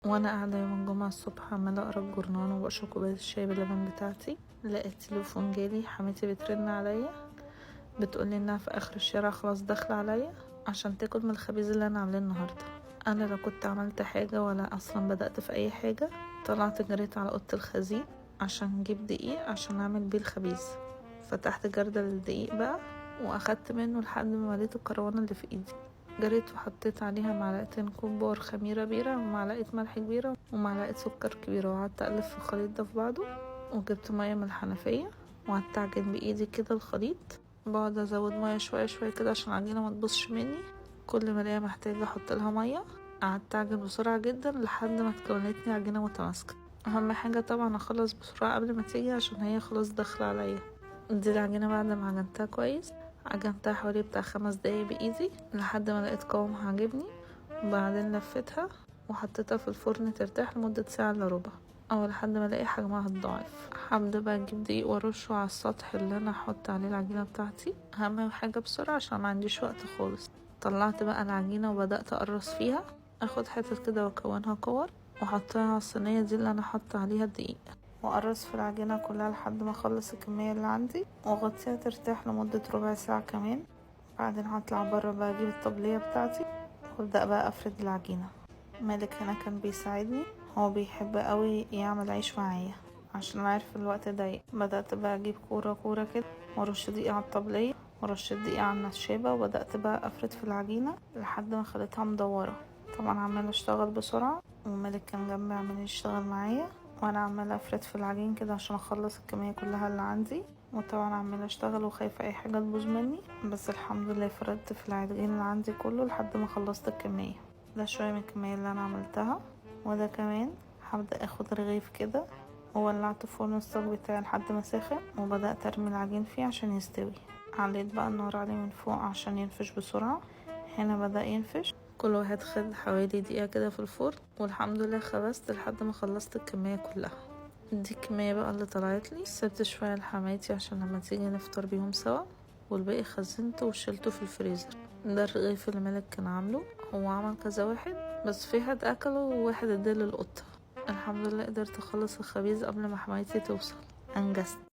وانا قاعده يوم الجمعه الصبح عماله اقرا الجورنال وبشرب كوبايه الشاي باللبن بتاعتي، لقيت تليفون جالي. حماتي بترن عليا بتقولي انها في اخر الشارع خلاص داخله عليا عشان تاكل من الخبيز اللي انا عاملاه النهارده. انا لا كنت عملت حاجه ولا اصلا بدأت في اي حاجه. طلعت جريت على اوضه الخزين عشان نجيب دقيق عشان اعمل بيه الخبيز. فتحت جردل الدقيق بقى واخدت منه لحد ما مليت الكروانه اللي في ايدي. جريت وحطيت عليها معلقتين كبار خميره بيره ومعلقه ملح كبيره ومعلقه سكر كبيره، وقعدت اقلب في الخليط ده في بعضه، وجبت ميه من الحنفيه وقعدت اعجن بايدي كده الخليط. بقعد ازود ميه شويه شويه كده عشان العجينه ما تبصش مني. كل ما الاقيها محتاجه احط لها ميه. قعدت اعجن بسرعه جدا لحد ما اتكونت لي عجينه متماسكه. اهم حاجه طبعا اخلص بسرعه قبل ما تيجي عشان هي خلاص داخله عليا. دي العجينه بعد ما عجنتها كويس، عجنتها حوالي بتاع 5 دقايق بايدي لحد ما لقيت قوامها عاجبني، وبعدين لفتها وحطيتها في الفرن ترتاح لمده ساعه الا ربع او لحد ما الاقي حجمها اتضاعف. هبدا بقى اجيب دقيق وارشه على السطح اللي انا احط عليه العجينه بتاعتي. اهم حاجه بسرعه عشان ما عنديش وقت خالص. طلعت بقى العجينه وبدات اقرص فيها، اخد حتت كده واكونها كور واحطها على الصينيه دي اللي انا حاطه عليها الدقيق، واقرص في العجينه كلها لحد ما اخلص الكميه اللي عندي واغطيها ترتاح لمده ربع ساعه كمان. بعدين هطلع بره بقى اجيب الطبليه بتاعتي وابدا بقى افرد العجينه. مالك هنا كان بيساعدني، هو بيحب قوي يعمل عيش معايا عشان عارف الوقت ضيق. بدأت بقى اجيب كورة كورة كده ورش دقيق على الطبلية ورش دقيق على النشابة، وبدأت بقى افرد في العجينة لحد ما خليتها مدورة. طبعا عمالة اشتغل بسرعة ومالك كان جنبي عمال يشتغل معايا، وانا عمالة افرد في العجين كده عشان اخلص الكمية كلها اللي عندي. وطبعا عمالة اشتغل وخايفة اي حاجة تبوظ مني، بس الحمد لله فردت في العجين اللي عندي كله لحد ما خلصت الكمية. ده شوية من الكمية اللي انا عملتها، وده كمان. هبدأ اخد رغيف كده وولعت فرن الصاج بتاعي لحد ما سخن، وبدأت ارمي العجين فيه عشان يستوي. عليت بقى النار عليه من فوق عشان ينفش بسرعة. هنا بدأ ينفش. كل واحد خد حوالي دقيقة كده في الفرن، والحمد لله خبزت لحد ما خلصت الكمية كلها. دي الكمية بقى اللي طلعت لي. سبت شوية لحماتي عشان لما تيجي نفطر بيهم سوا، والباقي خزنته وشلته في الفريزر. ده الرغيف اللي مالك كان عامله. هو عمل كذا واحد بس في حد اكله وواحد اداه للقطة. الحمد لله قدرت اخلص الخبيز قبل ما حمايتي توصل. انجزت.